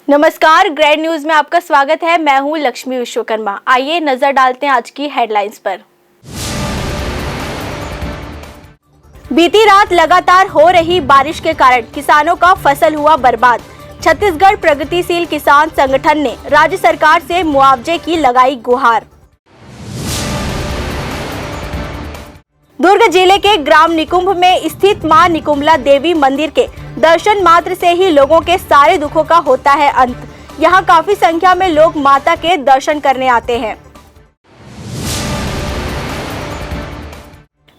नमस्कार, grand news में आपका स्वागत है। मैं हूं लक्ष्मी विश्वकर्मा। आइए नजर डालते हैं आज की हेडलाइंस पर। बीती रात लगातार हो रही बारिश के कारण किसानों का फसल हुआ बर्बाद। छत्तीसगढ़ प्रगतिशील किसान संगठन ने राज्य सरकार से मुआवजे की लगाई गुहार। दुर्ग जिले के ग्राम निकुंभ में स्थित मां निकुंभला देवी मंदिर के दर्शन मात्र से ही लोगों के सारे दुखों का होता है अंत। यहाँ काफी संख्या में लोग माता के दर्शन करने आते हैं।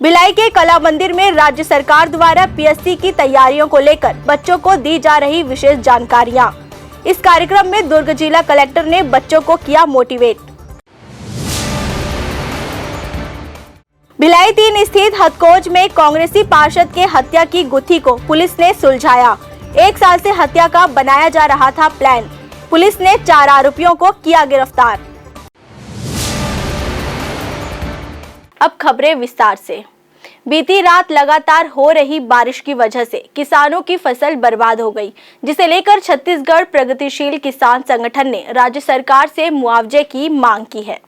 भिलाई के कला मंदिर में राज्य सरकार द्वारा पीएससी की तैयारियों को लेकर बच्चों को दी जा रही विशेष जानकारियां। इस कार्यक्रम में दुर्ग जिला कलेक्टर ने बच्चों को किया मोटिवेट। भिलाई 3 स्थित हथकोज में कांग्रेसी पार्षद के हत्या की गुत्थी को पुलिस ने सुलझाया। 1 साल से हत्या का बनाया जा रहा था प्लान। पुलिस ने 4 आरोपियों को किया गिरफ्तार। अब खबरें विस्तार से। बीती रात लगातार हो रही बारिश की वजह से किसानों की फसल बर्बाद हो गई, जिसे लेकर छत्तीसगढ़ प्रगतिशील किसान संगठन ने राज्य सरकार से मुआवजे की मांग की है।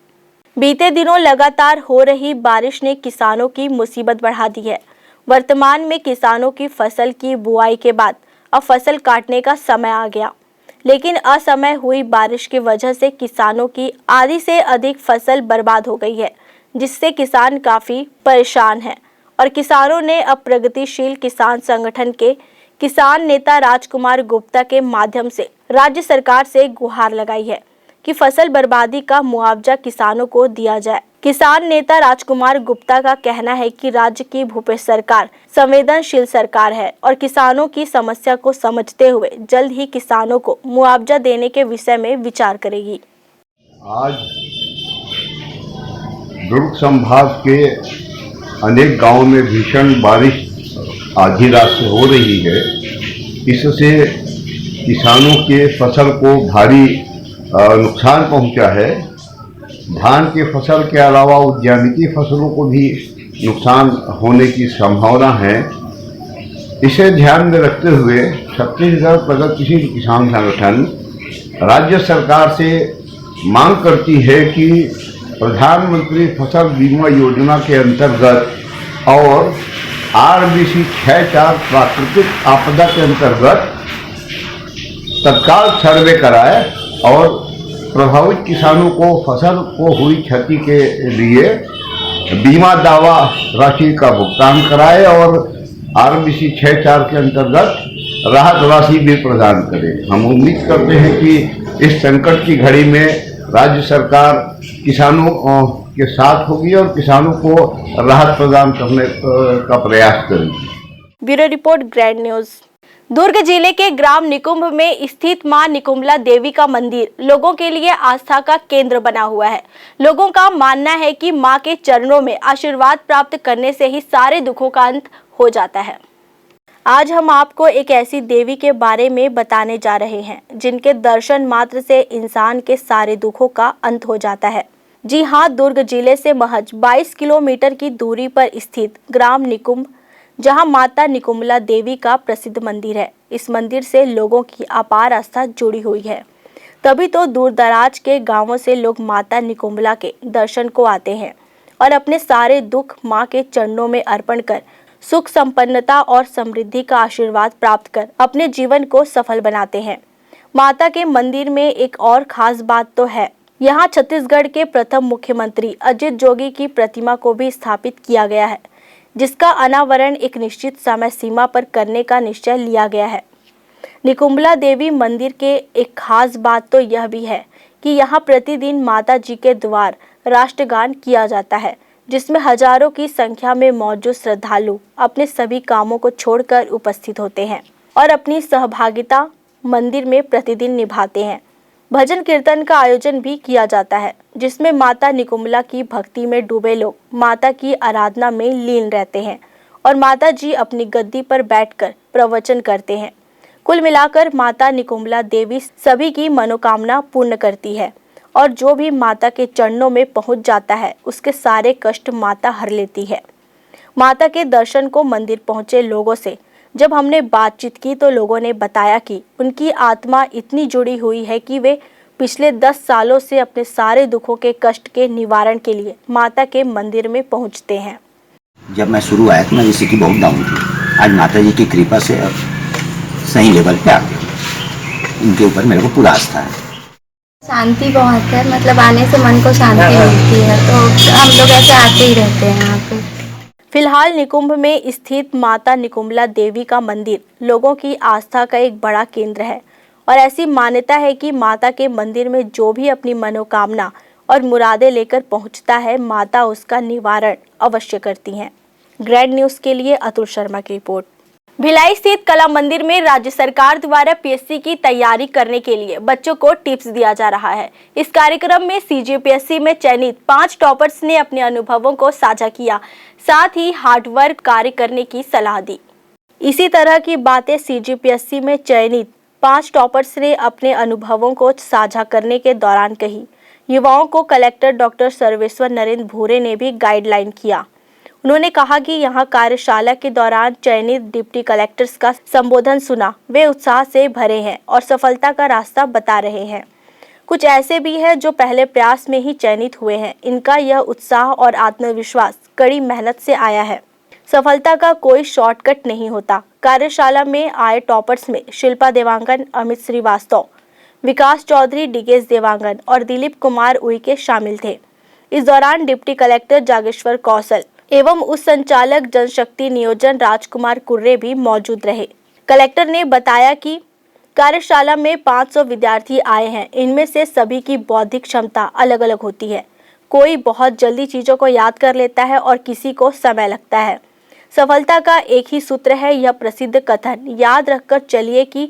बीते दिनों लगातार हो रही बारिश ने किसानों की मुसीबत बढ़ा दी है। वर्तमान में किसानों की फसल की बुआई के बाद अब फसल काटने का समय आ गया, लेकिन असमय हुई बारिश की वजह से किसानों की आधी से अधिक फसल बर्बाद हो गई है, जिससे किसान काफी परेशान हैं। और किसानों ने अब प्रगतिशील किसान संगठन के किसान नेता राजकुमार गुप्ता के माध्यम से राज्य सरकार से गुहार लगाई है कि फसल बर्बादी का मुआवजा किसानों को दिया जाए। किसान नेता राजकुमार गुप्ता का कहना है कि राज्य की भूपेश सरकार संवेदनशील सरकार है और किसानों की समस्या को समझते हुए जल्द ही किसानों को मुआवजा देने के विषय में विचार करेगी। आज दुर्ग संभाग के अनेक गांवों में भीषण बारिश आधी रात से हो रही है। इससे किसानों के फसल को भारी नुकसान पहुंचा है। धान के फसल के अलावा उद्यानिकी फसलों को भी नुकसान होने की संभावना है। इसे ध्यान में रखते हुए छत्तीसगढ़ प्रगतिशील किसान संगठन राज्य सरकार से मांग करती है कि प्रधानमंत्री फसल बीमा योजना के अंतर्गत और RBC 64 प्राकृतिक आपदा के अंतर्गत तत्काल सर्वे कराए और प्रभावित किसानों को फसल को हुई क्षति के लिए बीमा दावा राशि का भुगतान कराए और RBC 64 के अंतर्गत राहत राशि भी प्रदान करे। हम उम्मीद करते हैं कि इस संकट की घड़ी में राज्य सरकार किसानों के साथ होगी और किसानों को राहत प्रदान करने का प्रयास करेगी। Bureau report, grand news. Durg जिले के ग्राम निकुंभ में स्थित मां निकुंभला देवी का मंदिर लोगों के लिए आस्था का केंद्र बना हुआ है। लोगों का मानना है कि मां के चरणों में आशीर्वाद प्राप्त करने से ही सारे दुखों का अंत हो जाता है। आज हम आपको एक ऐसी देवी के बारे में बताने जा रहे हैं जिनके दर्शन मात्र से इंसान के सारे दुखों का अंत हो जाता है। जी हाँ, दुर्ग जिले से महज 22 किलोमीटर की दूरी पर स्थित ग्राम निकुंभ, जहां माता निकुंभला देवी का प्रसिद्ध मंदिर है। इस मंदिर से लोगों की अपार आस्था जुड़ी हुई है, तभी तो दूर दराज के गांवों से लोग माता निकुंभला के दर्शन को आते हैं और अपने सारे दुख मां के चरणों में अर्पण कर सुख संपन्नता और समृद्धि का आशीर्वाद प्राप्त कर अपने जीवन को सफल बनाते हैं। माता के मंदिर में एक और खास बात तो है, यहाँ छत्तीसगढ़ के प्रथम मुख्यमंत्री अजित जोगी की प्रतिमा को भी स्थापित किया गया है, जिसका अनावरण एक निश्चित समय सीमा पर करने का निश्चय लिया गया है। निकुंभला देवी मंदिर के एक खास बात तो यह भी है कि यहाँ प्रतिदिन माता जी के द्वार राष्ट्रगान किया जाता है, जिसमें हजारों की संख्या में मौजूद श्रद्धालु अपने सभी कामों को छोड़कर उपस्थित होते हैं और अपनी सहभागिता मंदिर में प्रतिदिन निभाते हैं। भजन कीर्तन का आयोजन भी किया जाता है, जिसमें माता निकुंभला की भक्ति में डूबे लोग माता की आराधना में लीन रहते हैं और माता जी अपनी गद्दी पर बैठकर प्रवचन करते हैं। कुल मिलाकर माता निकुंभला देवी सभी की मनोकामना पूर्ण करती है और जो भी माता के चरणों में पहुंच जाता है उसके सारे कष्ट माता हर लेती है। माता के दर्शन को मंदिर पहुंचे लोगों से जब हमने बातचीत की तो लोगों ने बताया कि उनकी आत्मा इतनी जुड़ी हुई है कि वे पिछले 10 सालों से अपने सारे दुखों के कष्ट के निवारण के लिए माता के मंदिर में पहुंचते हैं। जब मैं शुरू आया तो मैं किसी की बहुत डाउन थी। आज माता जी की कृपा से अब सही लेवल पे आ गया। उनके ऊपर मेरे को पूरा आस्था है। शांति बहुत है, मतलब आने से मन को शांति मिलती है, तो हम लोग ऐसे आते ही रहते हैं यहाँ पे। फिलहाल निकुंभ में स्थित माता निकुंभला देवी का मंदिर लोगों की आस्था का एक बड़ा केंद्र है और ऐसी मान्यता है कि माता के मंदिर में जो भी अपनी मनोकामना और मुरादें लेकर पहुंचता है, माता उसका निवारण अवश्य करती हैं। ग्रैंड न्यूज़ के लिए अतुल शर्मा की रिपोर्ट। भिलाई स्थित कला मंदिर में राज्य सरकार द्वारा पीएससी की तैयारी करने के लिए बच्चों को टिप्स दिया जा रहा है। इस कार्यक्रम में सीजीपीएससी में चयनित 5 टॉपर्स ने अपने अनुभवों को साझा किया, साथ ही हार्डवर्क कार्य करने की सलाह दी। इसी तरह की बातें सीजीपीएससी में चयनित 5 टॉपर्स ने अपने अनुभवों को साझा करने के दौरान कही। युवाओं को कलेक्टर डॉक्टर सर्वेश्वर नरेंद्र भूरे ने भी गाइडलाइन किया। उन्होंने कहा कि यहाँ कार्यशाला के दौरान चयनित डिप्टी कलेक्टर्स का संबोधन सुना। वे उत्साह से भरे हैं और सफलता का रास्ता बता रहे हैं। कुछ ऐसे भी हैं जो पहले प्रयास में ही चयनित हुए हैं। इनका यह उत्साह और आत्मविश्वास कड़ी मेहनत से आया है। सफलता का कोई शॉर्टकट नहीं होता। कार्यशाला में आए टॉपर्स में शिल्पा देवांगन, अमित श्रीवास्तव, विकास चौधरी, डिगेश देवांगन और दिलीप कुमार उइके शामिल थे। इस दौरान डिप्टी कलेक्टर जागेश्वर कौशल एवं उस संचालक जनशक्ति नियोजन राजकुमार कुर्रे भी मौजूद रहे। कलेक्टर ने बताया कि कार्यशाला में 500 विद्यार्थी आए हैं। इनमें से सभी की बौद्धिक क्षमता अलग अलग होती है। कोई बहुत जल्दी चीज़ों को याद कर लेता है और किसी को समय लगता है। सफलता का एक ही सूत्र है, यह प्रसिद्ध कथन याद रखकर चलिए कि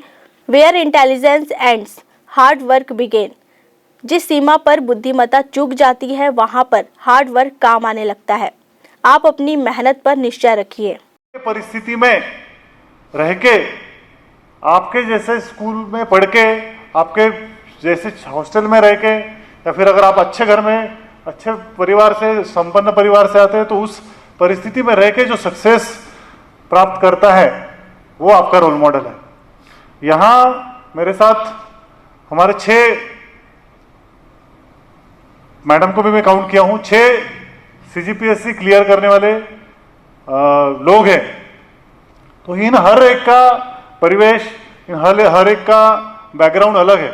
where intelligence ends hard work begin. जिस सीमा पर बुद्धिमत्ता चूक जाती है, वहाँ पर हार्ड वर्क काम आने लगता है। आप अपनी मेहनत पर निश्चय रखिए। परिस्थिति में रह के, आपके जैसे स्कूल में पढ़ के, आपके जैसे हॉस्टल में रह के, या फिर अगर आप अच्छे घर में, अच्छे परिवार से, संपन्न परिवार से आते हैं, तो उस परिस्थिति में रह के जो सक्सेस प्राप्त करता है वो आपका रोल मॉडल है। यहाँ मेरे साथ हमारे 6 मैडम को भी मैं काउंट किया हूँ, 6 सीजीपीएससी क्लियर करने वाले लोग हैं। तो इन हर एक का परिवेश, इन हर एक का बैकग्राउंड अलग है।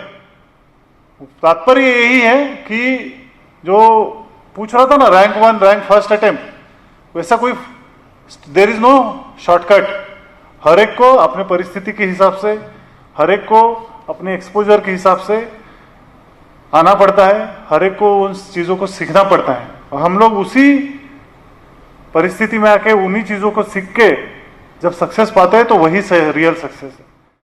तात्पर्य यही है कि जो पूछ रहा था ना, रैंक 1, रैंक फर्स्ट अटेम्प्ट, वैसा कोई देयर इज नो शॉर्टकट। हर एक को अपने परिस्थिति के हिसाब से, हर एक को अपने एक्सपोजर के हिसाब से आना पड़ता है। हर एक को उन चीज़ों को सीखना पड़ता है और हम लोग उसी परिस्थिति में आके उन्हीं चीज़ों को सीख के जब सक्सेस पाते हैं तो वही रियल सक्सेस है।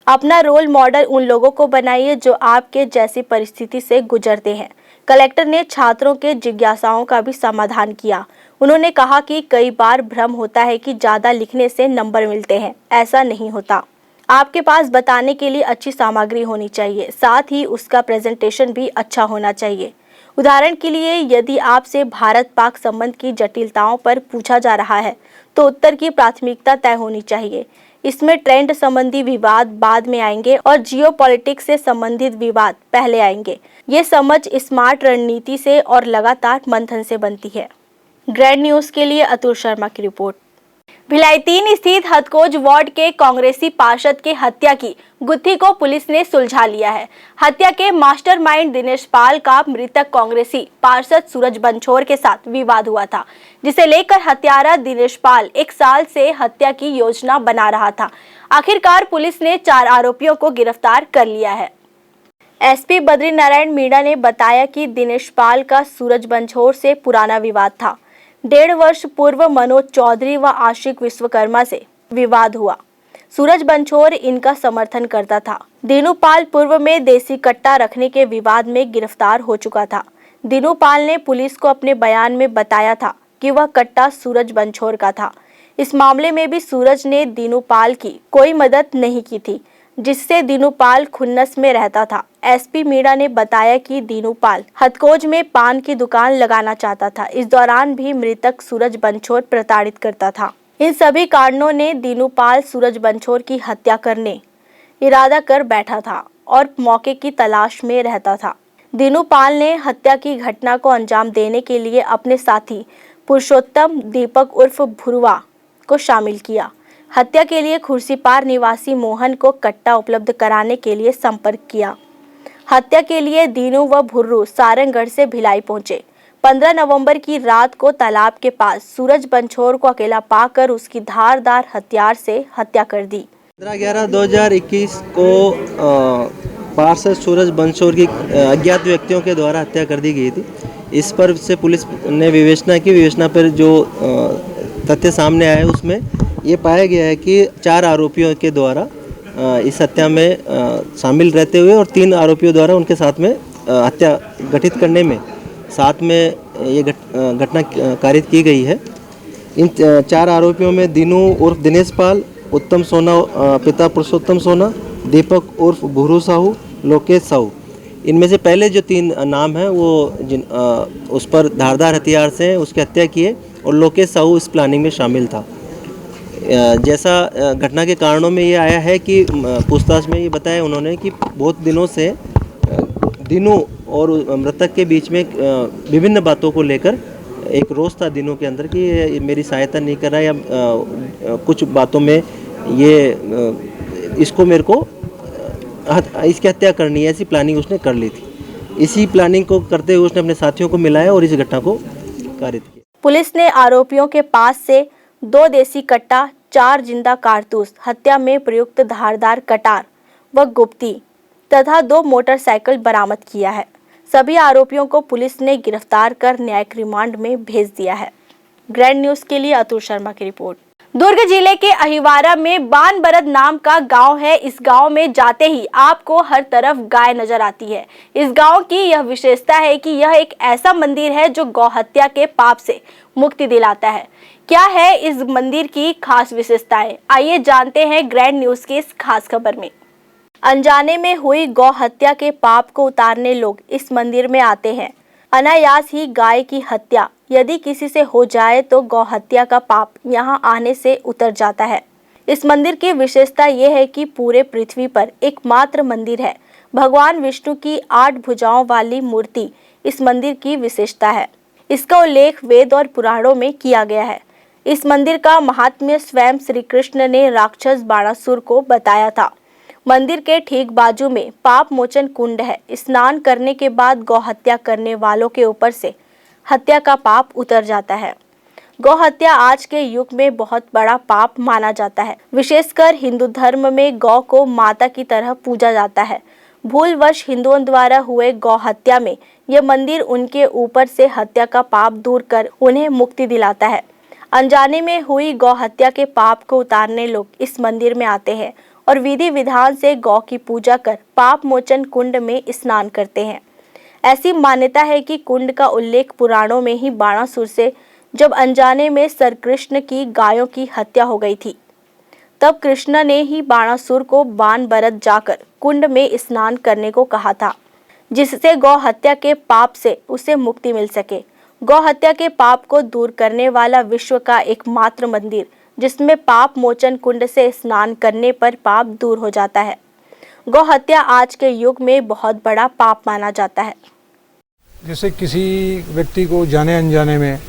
अपना रोल मॉडल उन लोगों को बनाइए जो आपके जैसी परिस्थिति से गुजरते हैं। कलेक्टर ने छात्रों के जिज्ञासाओं का भी समाधान किया। उन्होंने कहा कि कई बार भ्रम होता है कि ज़्यादा लिखने से नंबर मिलते हैं। ऐसा नहीं होता। आपके पास बताने के लिए अच्छी सामग्री होनी चाहिए, साथ ही उसका प्रेजेंटेशन भी अच्छा होना चाहिए। उदाहरण के लिए, यदि आपसे भारत पाक संबंध की जटिलताओं पर पूछा जा रहा है तो उत्तर की प्राथमिकता तय होनी चाहिए। इसमें ट्रेंड संबंधी विवाद बाद में आएंगे और जियोपॉलिटिक्स से संबंधित विवाद पहले आएंगे। ये समझ स्मार्ट रणनीति से और लगातार मंथन से बनती है। ग्रैंड न्यूज़ के लिए अतुल शर्मा की रिपोर्ट। भिलाई 3 स्थित हथकोज वार्ड के कांग्रेसी पार्षद की हत्या की गुत्थी को पुलिस ने सुलझा लिया है। हत्या के मास्टरमाइंड दिनेश पाल का मृतक कांग्रेसी पार्षद सूरज बंछोर के साथ विवाद हुआ था, जिसे लेकर हत्यारा दिनेश पाल 1 साल से हत्या की योजना बना रहा था। आखिरकार पुलिस ने 4 आरोपियों को गिरफ्तार कर लिया है। एसपी बद्री नारायण मीणा ने बताया कि दिनेश पाल का सूरज बंछोर से पुराना विवाद था। 1.5 वर्ष पूर्व मनोज चौधरी व आशिक विश्वकर्मा से विवाद हुआ। सूरज बंछोर इनका समर्थन करता था। दीनू पाल पूर्व में देसी कट्टा रखने के विवाद में गिरफ्तार हो चुका था। दीनू पाल ने पुलिस को अपने बयान में बताया था कि वह कट्टा सूरज बंछोर का था। इस मामले में भी सूरज ने दीनू पाल की कोई मदद नहीं की थी, जिससे दीनू पाल खुन्नस में रहता था। एसपी मीणा ने बताया कि दीनू पाल हथकोज में पान की दुकान लगाना चाहता था। इस दौरान भी मृतक सूरज बंछोर प्रताड़ित करता था। इन सभी कारणों ने दीनूपाल सूरज बंछोर की हत्या करने इरादा कर बैठा था और मौके की तलाश में रहता था। दीनूपाल ने हत्या की घटना को अंजाम देने के लिए अपने साथी पुरुषोत्तम दीपक उर्फ भुरवा को शामिल किया। हत्या के लिए खुर्सीपार निवासी मोहन को कट्टा उपलब्ध कराने के लिए संपर्क किया। हत्या के लिए दीनू व भुर्रू सारंगगढ़ से भिलाई पहुंचे। 15 नवंबर की रात को तालाब के पास सूरज बंछोर को अकेला पाकर उसकी धारदार हथियार से हत्या कर दी। 15/11/2021 को पार्षद सूरज बंछोर की अज्ञात व्यक्तियों के द्वारा हत्या कर दी गई थी। इस पर से पुलिस ने विवेचना की। विवेचना पर जो तथ्य सामने आए उसमें ये पाया गया है कि 4 आरोपियों के द्वारा इस हत्या में शामिल रहते हुए और 3 आरोपियों द्वारा उनके साथ में हत्या गठित करने में साथ में ये घटना कारित की गई है। इन 4 आरोपियों में दीनू उर्फ दिनेश पाल, उत्तम सोना पिता पुरुषोत्तम सोना, दीपक उर्फ भुरू साहू, लोकेश साहू, इनमें से पहले जो 3 नाम हैं वो उस पर धारदार हथियार से उसकी हत्या किए और लोकेश साहू इस प्लानिंग में शामिल था। जैसा घटना के कारणों में ये आया है कि पूछताछ में ये बताया उन्होंने कि बहुत दिनों से दीनू और मृतक के बीच में विभिन्न बातों को लेकर एक रोष था दिनों के अंदर कि ये मेरी सहायता नहीं कर रहा या कुछ बातों में ये इसको मेरे को इसकी हत्या करनी है, ऐसी प्लानिंग उसने कर ली थी। इसी प्लानिंग को करते हुए उसने अपने साथियों को मिलाया और इस घटना को कारित किया। पुलिस ने आरोपियों के पास से 2 देसी कट्टा, 4 जिंदा कारतूस, हत्या में प्रयुक्त धारदार कटार व गुप्ती तथा 2 मोटरसाइकिल बरामद किया है। सभी आरोपियों को पुलिस ने गिरफ्तार कर न्यायिक रिमांड में भेज दिया है। ग्रैंड न्यूज के लिए अतुल शर्मा की रिपोर्ट। दुर्ग जिले के अहिवारा में बानबरद नाम का गांव है। इस गांव में जाते ही आपको हर तरफ गाय नजर आती है। इस गांव की यह विशेषता है कि यह एक ऐसा मंदिर है जो गौहत्या के पाप से मुक्ति दिलाता है। क्या है इस मंदिर की खास विशेषताएं, आइए जानते हैं ग्रैंड न्यूज की इस खास खबर में। अनजाने में हुई गौ हत्या के पाप को उतारने लोग इस मंदिर में आते हैं। अनायास ही गाय की हत्या यदि किसी से हो जाए तो गौ हत्या का पाप यहाँ आने से उतर जाता है। इस मंदिर की विशेषता यह है कि पूरे पृथ्वी पर एकमात्र मंदिर है। भगवान विष्णु की 8 भुजाओं वाली मूर्ति इस मंदिर की विशेषता है। इसका उल्लेख वेद और पुराणों में किया गया है। इस मंदिर का महात्म्य स्वयं श्री कृष्ण ने राक्षस बाणासुर को बताया था। मंदिर के ठीक बाजू में पाप मोचन कुंड है। स्नान करने के बाद गौ हत्या करने वालों के ऊपर से हत्या का पाप उतर जाता है। गौ हत्या आज के युग में बहुत बड़ा पाप माना जाता है। विशेषकर हिंदू धर्म में गौ को माता की तरह पूजा जाता है। भूलवश हिंदुओं द्वारा हुए गौ हत्या में यह मंदिर उनके ऊपर से हत्या का पाप दूर कर उन्हें मुक्ति दिलाता है। अनजाने में हुई गौ हत्या के पाप को उतारने लोग इस मंदिर में आते हैं और विधि विधान से गौ की पूजा कर पाप मोचन कुंड में स्नान करते हैं। ऐसी मान्यता है कि कुंड का उल्लेख पुराणों में ही बाणासुर से जब अनजाने में श्री कृष्ण की गायों की हत्या हो गई थी, तब कृष्ण ने ही बाणासुर को बानबरद जाकर कुंड में स्नान करने को कहा था, जिससे गौ हत्या के पाप से उसे मुक्ति मिल सके। गौ हत्या के पाप को दूर करने वाला विश्व का एकमात्र मंदिर जिसमें पाप मोचन कुंड से स्नान करने पर पाप दूर हो जाता है। गौ हत्या आज के युग में बहुत बड़ा पाप माना जाता है। जैसे किसी व्यक्ति को जाने अनजाने में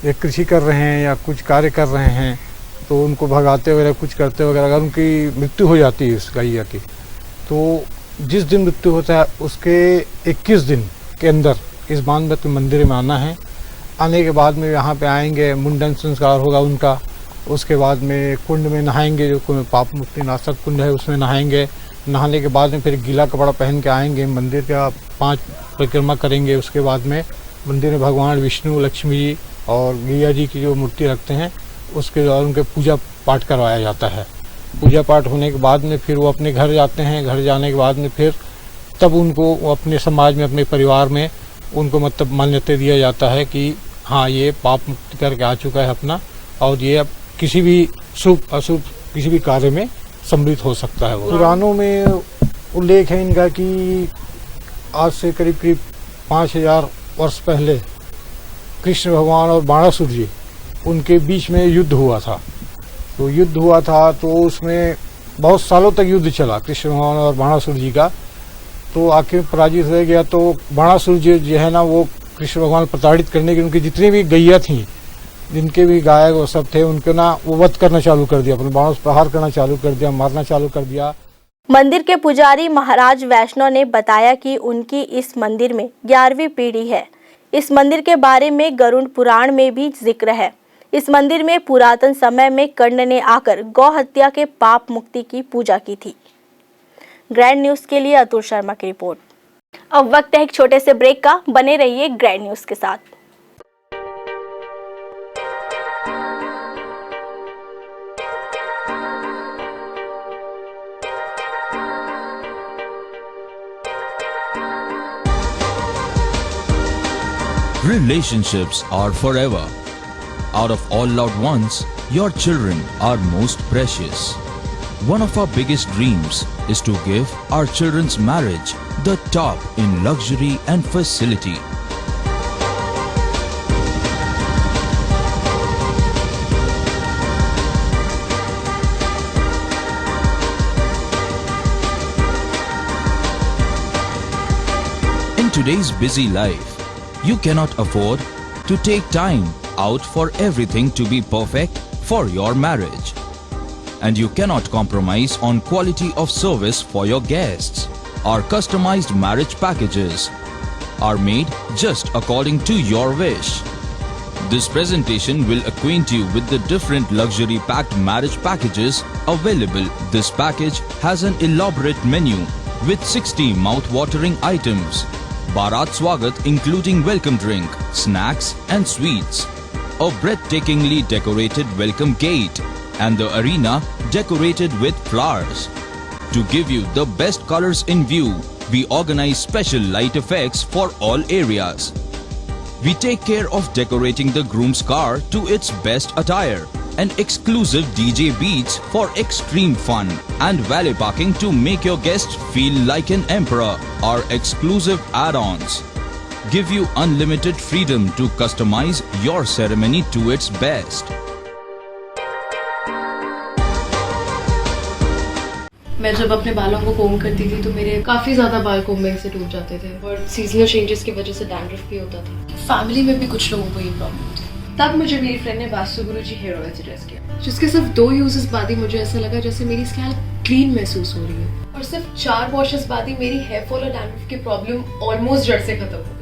एक कृषि कर रहे हैं या कुछ कार्य कर रहे हैं तो उनको भगाते वगैरह कुछ करते वगैरह अगर उनकी मृत्यु हो जाती है उस गैया की, तो जिस दिन मृत्यु होता है उसके 21 दिन के अंदर इस बानबरद मंदिर में आना है। आने के बाद में यहाँ पे आएंगे, मुंडन संस्कार होगा उनका। उसके बाद में कुंड में नहाएंगे, जो पाप मुक्ति नाशक कुंड है उसमें नहाएंगे। नहाने के बाद में फिर गीला कपड़ा पहन के आएंगे, मंदिर का 5 परिक्रमा करेंगे। उसके बाद में मंदिर में भगवान विष्णु, लक्ष्मी जी और गैया जी की जो मूर्ति रखते हैं उसके द्वारा उनके पूजा पाठ करवाया जाता है। पूजा पाठ होने के बाद में फिर वो अपने घर जाते हैं। घर जाने के बाद में फिर तब उनको अपने समाज में, अपने परिवार में उनको मतलब मान्यता दिया जाता है कि हाँ ये पाप मुक्ति करके आ चुका है अपना, और ये अब किसी भी शुभ अशुभ किसी भी कार्य में सम्मिलित हो सकता है। पुराणों में उल्लेख है इनका कि आज से करीब 5000 वर्ष पहले कृष्ण भगवान और बाणासुर जी उनके बीच में युद्ध हुआ था। तो युद्ध हुआ था तो उसमें बहुत सालों तक युद्ध चला कृष्ण भगवान और बाणासुर जी का। तो आखिर में पराजित हो गया। तो बाणासुर जी जो है ना वो कृष्ण भगवान प्रताड़ित करने की उनकी जितनी भी गैया थी, जिनके भी गाय वो सब थे, उनके ना वो वध करना चालू कर दिया, अपने बाणों से प्रहार करना चालू कर दिया, मारना चालू कर दिया। मंदिर के पुजारी महाराज वैष्णव ने बताया कि उनकी इस मंदिर में 11वीं पीढ़ी है। इस मंदिर के बारे में गरुड़ पुराण में भी जिक्र है। इस मंदिर में पुरातन समय में कर्ण ने आकर गौ हत्या के पाप मुक्ति की पूजा की थी। ग्रैंड न्यूज़ के लिए अतुल शर्मा की रिपोर्ट। अब वक्त है एक छोटे से ब्रेक का, बने रहिए ग्रैंड न्यूज़ के साथ। Relationships are forever. Out of all loved ones, your children are most precious. One of our biggest dreams is to give our children's marriage the top in luxury and facility. In today's busy life, you cannot afford to take time out for everything to be perfect for your marriage. And you cannot compromise on quality of service for your guests. Our customized marriage packages are made just according to your wish. This presentation will acquaint you with the different luxury packed marriage packages available. This package has an elaborate menu with 60 mouth-watering items. Bharat Swagat including welcome drink, snacks and sweets. A breathtakingly decorated welcome gate and the arena decorated with flowers. To give you the best colors in view, we organize special light effects for all areas. We take care of decorating the groom's car to its best attire and exclusive DJ beats for extreme fun and valet parking to make your guests feel like an emperor. Our exclusive add-ons give you unlimited freedom to customize your ceremony to its best. मैं जब अपने बालों को कोम करती थी तो मेरे काफ़ी ज़्यादा बाल कोम्बिंग से टूट जाते थे और सीजनल चेंजेस की वजह से डैंड्रफ भी होता था। फैमिली में भी कुछ लोगों को ये प्रॉब्लम थी। तब मुझे मेरी फ्रेंड ने वास्तु गुरु जी हेयर ऑयल सजेस्ट किया, जिसके सिर्फ 2 यूजेस बाद ही मुझे ऐसा लगा जैसे मेरी स्कैल्प क्लीन महसूस हो रही है और सिर्फ 4 वॉशेस बाद ही मेरी हेयर फॉल और डैंड्रफ की प्रॉब्लम ऑलमोस्ट जड़ से खत्म हो गई।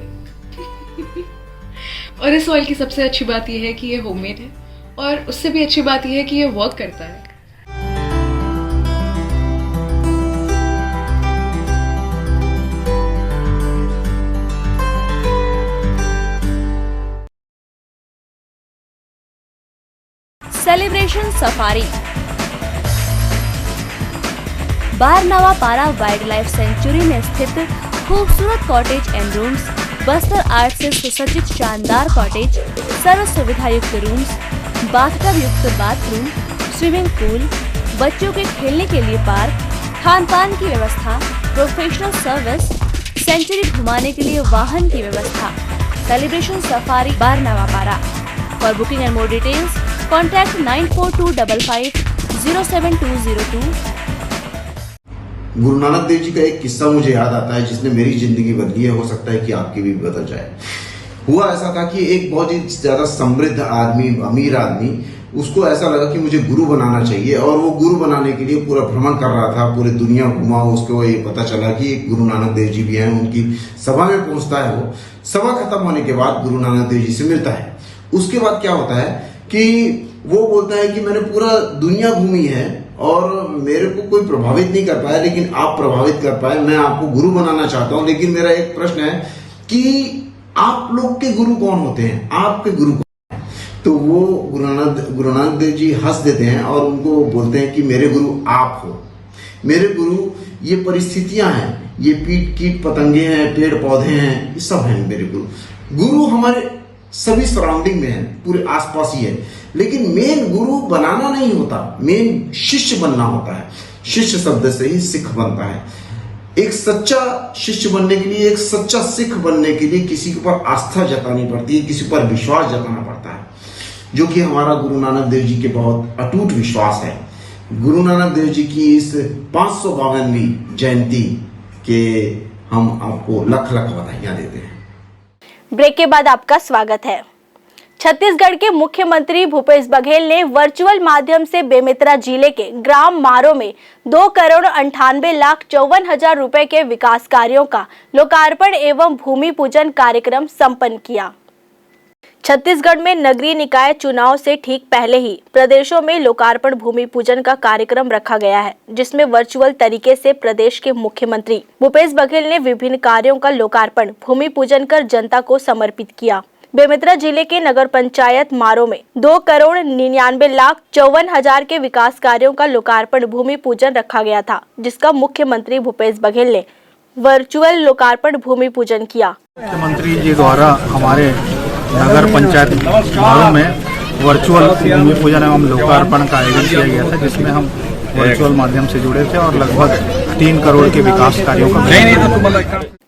और इस ऑयल की सबसे अच्छी बात यह है कि ये होममेड है और उससे भी अच्छी बात यह है कि ये वर्क करता है। सेलिब्रेशन सफारी बारनावा पारा वाइल्ड लाइफ सेंचुरी में स्थित खूबसूरत cottage and rooms, Bastar art से सुसज्जित शानदार कॉटेज, सर्व सुविधा युक्त रूम्स, बाथटब युक्त बाथरूम, स्विमिंग पूल, बच्चों के खेलने के लिए पार्क, खान पान की व्यवस्था, प्रोफेशनल सर्विस, सेंचुरी घुमाने के लिए वाहन की व्यवस्था। सेलिब्रेशन सफारी बारनावा पारा। For booking and more details contact 9425507202। Guru Nanak Dev ji का एक किस्सा मुझे याद आता है जिसने मेरी जिंदगी बदली है, हो सकता है कि आपकी भी बदल जाए। हुआ ऐसा था कि एक बहुत ही ज्यादा समृद्ध आदमी, अमीर आदमी, उसको ऐसा लगा कि मुझे गुरु बनाना चाहिए और वो गुरु बनाने के लिए पूरा भ्रमण कर रहा था, पूरी दुनिया घुमा। उसको ये पता चला कि एक गुरु नानक देव जी भी हैं, उनकी सभा में पहुंचता है। वो सभा खत्म होने के बाद गुरु नानक देव जी से मिलता है। उसके बाद क्या होता है कि वो बोलता है कि मैंने पूरा दुनिया घूमी है और मेरे को कोई प्रभावित नहीं कर पाया, लेकिन आप प्रभावित कर पाए। मैं आपको गुरु बनाना चाहता हूं, लेकिन मेरा एक प्रश्न है कि आप लोग के गुरु कौन होते हैं, आपके गुरु कौन हैं? तो वो गुरु नानक देव जी हंस देते हैं और उनको बोलते हैं कि मेरे गुरु आप हो। मेरे गुरु ये परिस्थितियां हैं, ये कीट पतंगे हैं, पेड़ पौधे हैं, ये सब हैं मेरे गुरु। गुरु हमारे सभी सराउंडिंग में है, पूरे आसपास ही है, लेकिन मेन गुरु बनाना नहीं होता, मेन शिष्य बनना होता है। शिष्य शब्द से ही सिख बनता है। एक सच्चा शिष्य बनने के लिए, एक सच्चा सिख बनने के लिए किसी के ऊपर आस्था जतानी पड़ती है, किसी पर विश्वास जताना पड़ता है। जो कि हमारा गुरु नानक देव जी के बहुत अटूट विश्वास है। गुरु नानक देव जी की इस 552वीं जयंती के हम आपको लख लख बधाइयां देते हैं। ब्रेक के बाद आपका स्वागत है। छत्तीसगढ़ के मुख्यमंत्री भूपेश बघेल ने वर्चुअल माध्यम से बेमेतरा जिले के ग्राम मारो में 2,98,54,000 रुपए के विकास कार्यों का लोकार्पण एवं भूमि पूजन कार्यक्रम संपन्न किया। छत्तीसगढ़ में नगरीय निकाय चुनाव से ठीक पहले ही प्रदेशों में लोकार्पण भूमि पूजन का कार्यक्रम रखा गया है, जिसमें वर्चुअल तरीके से प्रदेश के मुख्यमंत्री भूपेश बघेल ने विभिन्न कार्यों का लोकार्पण भूमि पूजन कर जनता को समर्पित किया। बेमेतरा जिले के नगर पंचायत मारो में 2,99,54,000 के विकास कार्यों का लोकार्पण भूमि पूजन रखा गया था, जिसका मुख्यमंत्री भूपेश बघेल ने वर्चुअल लोकार्पण भूमि पूजन किया। मुख्यमंत्री जी द्वारा हमारे नगर पंचायत मारो में वर्चुअल भूमि पूजन एवं लोकार्पण का आयोजन किया गया था, जिसमें हम वर्चुअल माध्यम से जुड़े थे और लगभग 3 करोड़ के विकास कार्यों का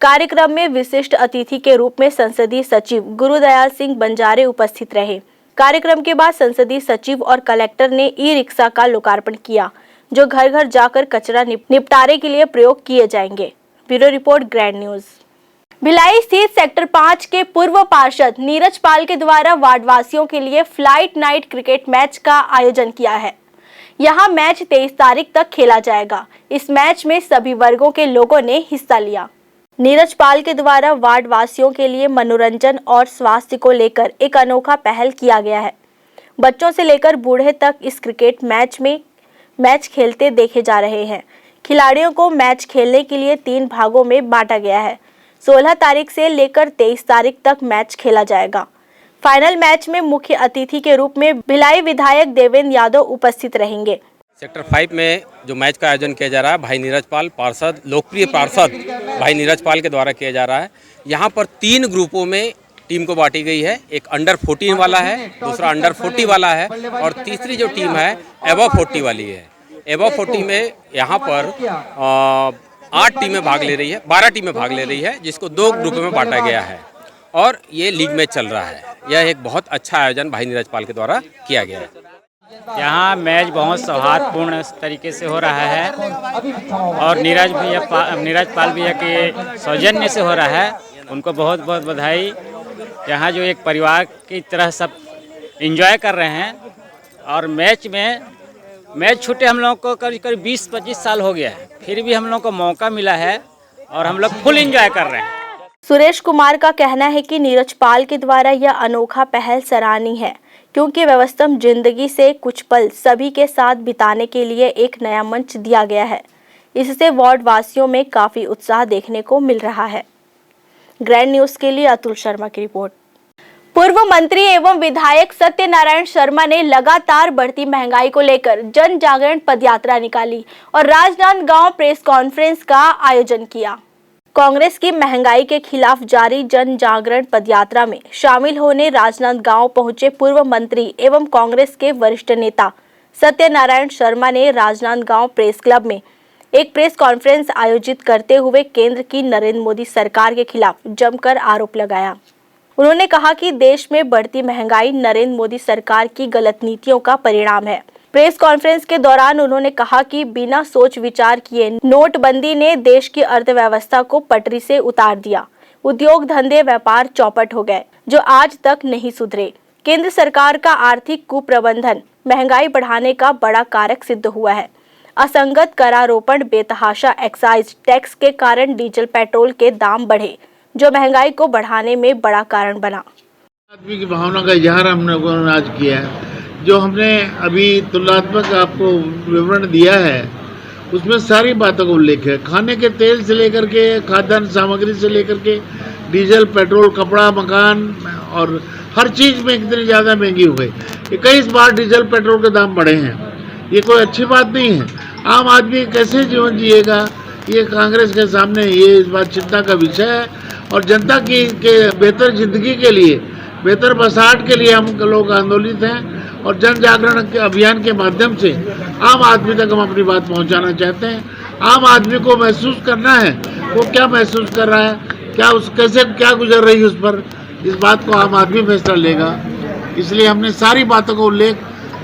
कार्यक्रम में विशिष्ट अतिथि के रूप में संसदीय सचिव गुरुदयाल सिंह बंजारे उपस्थित रहे। कार्यक्रम के बाद संसदीय सचिव और कलेक्टर ने ई रिक्शा का लोकार्पण किया, जो घर घर जाकर कचरा निपटारे के लिए प्रयोग किए जाएंगे। Bureau report, grand news. Bhilai स्थित सेक्टर 5 के पूर्व पार्षद नीरज पाल के द्वारा वार्डवासियों के लिए फ्लाइट नाइट क्रिकेट मैच का आयोजन किया है। यहां मैच 23 तारीख तक खेला जाएगा। इस मैच में सभी वर्गों के लोगों ने हिस्सा लिया। नीरज पाल के द्वारा वार्ड वासियों के लिए मनोरंजन और स्वास्थ्य को लेकर एक अनोखा पहल किया गया है। बच्चों से लेकर बूढ़े तक इस क्रिकेट मैच खेलते देखे जा रहे हैं। खिलाड़ियों को मैच खेलने के लिए 3 भागों में बांटा गया है। 16 तारीख से लेकर 23 तारीख तक मैच खेला जाएगा। फाइनल मैच में मुख्य अतिथि के रूप में भिलाई विधायक देवेंद्र यादव उपस्थित रहेंगे। सेक्टर 5 में जो मैच का आयोजन किया जा रहा है भाई नीरज पाल पार्षद, लोकप्रिय पार्षद भाई नीरज पाल के द्वारा किया जा रहा है। यहाँ पर 3 ग्रुपों में टीम को बांटी गई है। एक अंडर 14 वाला है, दूसरा अंडर 40 वाला है और तीसरी जो टीम है एबव 40 वाली है। एबव 40 में यहाँ पर 8 टीमें भाग ले रही है, 12 टीमें भाग ले रही है, जिसको 2 ग्रुपों में बांटा गया है और ये लीग मैच चल रहा है। यह एक बहुत अच्छा आयोजन भाई नीरज पाल के द्वारा किया गया है। यहाँ मैच बहुत सौहार्दपूर्ण तरीके से हो रहा है और नीरज पाल भैया के सौजन्य से हो रहा है। उनको बहुत बहुत बधाई। यहाँ जो एक परिवार की तरह सब एंजॉय कर रहे हैं और मैच छूटे हम लोग को करीब 20-25 साल हो गया है, फिर भी हम लोग को मौका मिला है और हम लोग फुल एंजॉय कर रहे हैं। सुरेश कुमार का कहना है कि नीरज पाल के द्वारा यह अनोखा पहल सराहनीय है, क्योंकि व्यवस्थित जिंदगी से कुछ पल सभी के साथ बिताने के लिए एक नया मंच दिया गया है। इससे वार्ड वासियों में काफी उत्साह देखने को मिल रहा है। ग्रैंड न्यूज के लिए अतुल शर्मा की रिपोर्ट। पूर्व मंत्री एवं विधायक सत्यनारायण शर्मा ने लगातार बढ़ती महंगाई को लेकर जन जागरण पदयात्रा निकाली और राजनांदगांव प्रेस कॉन्फ्रेंस का आयोजन किया। कांग्रेस की महंगाई के खिलाफ जारी जन जागरण पदयात्रा में शामिल होने राजनांदगांव पहुंचे पूर्व मंत्री एवं कांग्रेस के वरिष्ठ नेता सत्यनारायण शर्मा ने राजनांदगांव प्रेस क्लब में एक प्रेस कॉन्फ्रेंस आयोजित करते हुए केंद्र की नरेंद्र मोदी सरकार के खिलाफ जमकर आरोप लगाया। उन्होंने कहा कि देश में बढ़ती महंगाई नरेंद्र मोदी सरकार की गलत नीतियों का परिणाम है। प्रेस कॉन्फ्रेंस के दौरान उन्होंने कहा कि बिना सोच विचार किए नोटबंदी ने देश की अर्थव्यवस्था को पटरी से उतार दिया। उद्योग धंधे व्यापार चौपट हो गए, जो आज तक नहीं सुधरे। केंद्र सरकार का आर्थिक कुप्रबंधन महंगाई बढ़ाने का बड़ा कारक सिद्ध हुआ है। असंगत करारोपण, बेतहाशा एक्साइज टैक्स के कारण डीजल पेट्रोल के दाम बढ़े, जो महंगाई को बढ़ाने में बड़ा कारण बना। आदमी की भावना का इजहार हमने आज किया है। जो हमने अभी तुलनात्मक आपको विवरण दिया है, उसमें सारी बातों का उल्लेख है। खाने के तेल से लेकर के खाद्यान्न सामग्री से लेकर के डीजल, पेट्रोल, कपड़ा, मकान और हर चीज़ में कितनी ज़्यादा महंगी हो गई। 21 बार डीजल पेट्रोल के दाम बढ़े हैं। ये कोई अच्छी बात नहीं है। आम आदमी कैसे जीवन जिएगा, ये कांग्रेस के सामने ये इस बात चिंता का विषय है। और जनता की के बेहतर जिंदगी के लिए, बेहतर बसाहट के लिए हम लोग आंदोलित हैं और जन जागरण के अभियान के माध्यम से आम आदमी तक हम अपनी बात पहुंचाना चाहते हैं। आम आदमी को महसूस करना है वो क्या महसूस कर रहा है, क्या उस कैसे क्या गुजर रही है उस पर, इस बात को आम आदमी फैसला लेगा। इसलिए हमने सारी बातों का उल्लेख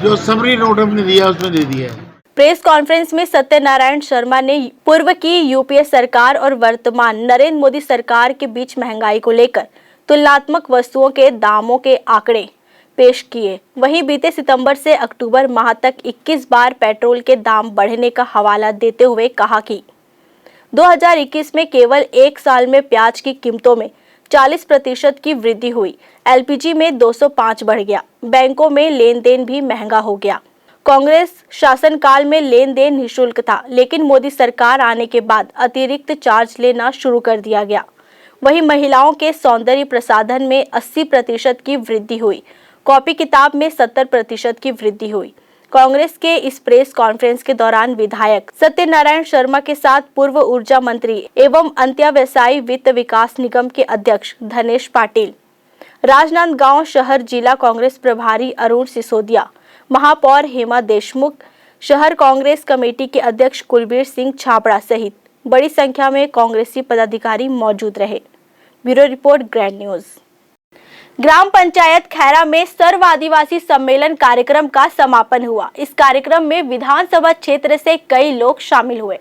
जो समरी नोट हमने दिया उसमें दे दिया है। प्रेस कॉन्फ्रेंस में सत्यनारायण शर्मा ने पूर्व की यूपीए सरकार और वर्तमान नरेंद्र मोदी सरकार के बीच महंगाई को लेकर तुलनात्मक वस्तुओं के दामों के आंकड़े पेश किए। वहीं बीते सितंबर से अक्टूबर माह तक 21 बार पेट्रोल के दाम बढ़ने का हवाला देते हुए कहा कि 2021 में केवल एक साल में प्याज की कीमतों में 40% की वृद्धि हुई। एलपीजी में 205 बढ़ गया। बैंकों में लेन देन भी महंगा हो गया। कांग्रेस शासनकाल में लेन देन निःशुल्क था, लेकिन मोदी सरकार आने के बाद अतिरिक्त चार्ज लेना शुरू कर दिया गया। वहीं महिलाओं के सौंदर्य प्रसाधन में 80% की वृद्धि हुई। कॉपी किताब में 70% की वृद्धि हुई। कांग्रेस के इस प्रेस कॉन्फ्रेंस के दौरान विधायक सत्यनारायण शर्मा के साथ पूर्व ऊर्जा मंत्री एवं अंत्यावसायी वित्त विकास निगम के अध्यक्ष धनेश पाटिल, राजनांदगांव शहर जिला कांग्रेस प्रभारी अरुण सिसोदिया, महापौर हेमा देशमुख, शहर कांग्रेस कमेटी के अध्यक्ष कुलबीर सिंह छाबड़ा सहित बड़ी संख्या में कांग्रेसी पदाधिकारी मौजूद रहे। Bureau report, grand news. ग्राम पंचायत खैरा में सर्व आदिवासी सम्मेलन कार्यक्रम का समापन हुआ। इस कार्यक्रम में विधानसभा क्षेत्र से कई लोग शामिल हुए।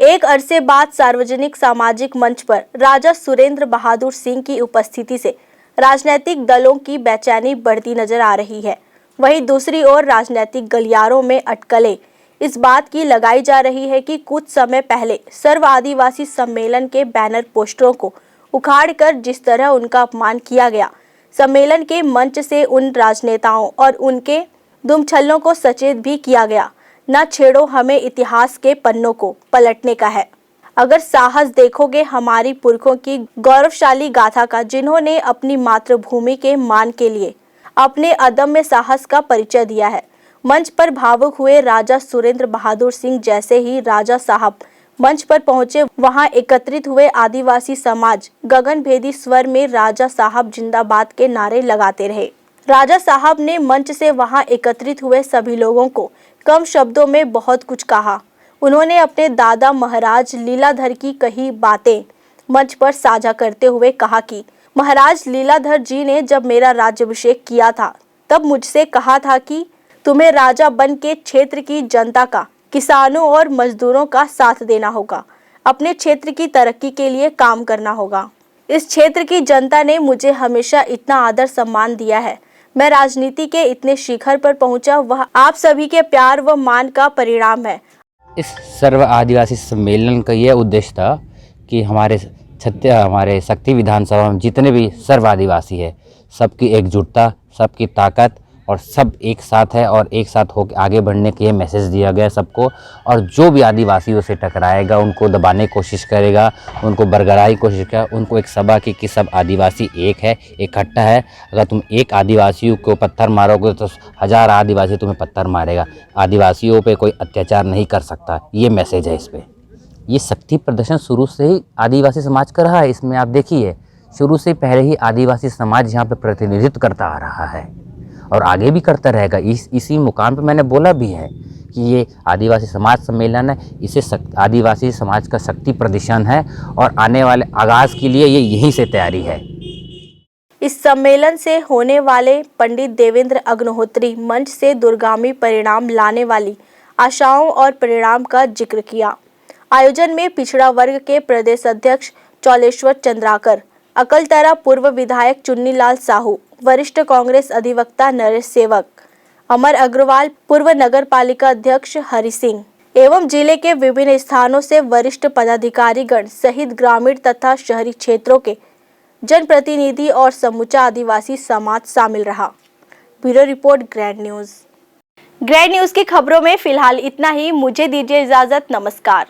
एक अरसे बाद सार्वजनिक सामाजिक मंच पर राजा सुरेंद्र बहादुर सिंह की उपस्थिति से राजनीतिक दलों की बेचैनी बढ़ती नजर आ रही है। वहीं दूसरी ओर राजनीतिक गलियारों में अटकलें इस बात की लगाई जा रही है कि कुछ समय पहले सर्व आदिवासी सम्मेलन के बैनर पोस्टरों को उखाड़कर जिस तरह उनका अपमान किया गया, सम्मेलन के मंच से उन राजनेताओं और उनके दुमछल्लों को सचेत भी किया गया। न छेड़ो, हमें इतिहास के पन्नों को पलटने का है। अगर साहस देखोगे हमारी पुरखों की गौरवशाली गाथा का, जिन्होंने अपनी मातृभूमि के मान के लिए अपने अदम्य साहस का परिचय दिया है। मंच पर भावुक हुए राजा सुरेंद्र बहादुर सिंह जैसे ही राजा साहब मंच पर पहुंचे, वहां एकत्रित हुए आदिवासी समाज गगनभेदी स्वर में राजा साहब जिंदाबाद के नारे लगाते रहे। राजा साहब ने मंच से वहां एकत्रित हुए सभी लोगों को कम शब्दों में बहुत कुछ कहा। उन्होंने अपने दादा महाराज लीलाधर की कही बातें मंच पर साझा करते हुए कहा कि महाराज लीलाधर जी ने जब मेरा राज्याभिषेक किया था, तब मुझसे कहा था कि तुम्हें राजा बन के क्षेत्र की जनता का, किसानों और मजदूरों का साथ देना होगा। अपने क्षेत्र की तरक्की के लिए काम करना होगा। इस क्षेत्र की जनता ने मुझे हमेशा इतना आदर सम्मान दिया है। मैं राजनीति के इतने शिखर पर पहुंचा, वह आप सभी के प्यार व मान का परिणाम है। इस सर्व आदिवासी सम्मेलन का यह उद्देश्य था कि हमारे शक्ति विधानसभा में जितने भी सर्व आदिवासी है, सबकी एकजुटता, सबकी ताकत और सब एक साथ है और एक साथ होकर आगे बढ़ने के ये मैसेज दिया गया सबको। और जो भी आदिवासियों से टकराएगा, उनको दबाने की कोशिश करेगा, उनको बरगराने की कोशिश करेगा, उनको एक सभा की कि सब आदिवासी एक है, इकट्ठा है। अगर तुम एक आदिवासियों को पत्थर मारोगे तो 1000 आदिवासी तुम्हें पत्थर मारेगा। आदिवासियों पे कोई अत्याचार नहीं कर सकता, ये मैसेज है इस पर। ये शक्ति प्रदर्शन शुरू से ही आदिवासी समाज का रहा है। इसमें आप देखिए, शुरू से पहले ही आदिवासी समाज यहाँ पे प्रतिनिधित्व करता आ रहा है और आगे भी करता रहेगा। इसी मुकाम पे मैंने बोला भी है कि ये आदिवासी समाज सम्मेलन है, इसे आदिवासी समाज का शक्ति प्रदर्शन है और आने वाले आगाज़ के लिए ये यहीं से तैयारी है। इस सम्मेलन से होने वाले पंडित देवेंद्र अग्निहोत्री मंच से दूरगामी परिणाम लाने वाली आशाओं और परिणाम का जिक्र किया। आयोजन में पिछड़ा वर्ग के प्रदेश अध्यक्ष चौलेश्वर चंद्राकर, अकलतरा पूर्व विधायक चुन्नीलाल साहू, वरिष्ठ कांग्रेस अधिवक्ता नरेश सेवक, अमर अग्रवाल पूर्व नगर पालिका अध्यक्ष हरि सिंह एवं जिले के विभिन्न स्थानों से वरिष्ठ पदाधिकारीगण सहित ग्रामीण तथा शहरी क्षेत्रों के जनप्रतिनिधि और समूचा आदिवासी समाज शामिल रहा। Bureau report, grand news. Grand news की खबरों में फिलहाल इतना ही। मुझे दीजिए इजाजत। नमस्कार।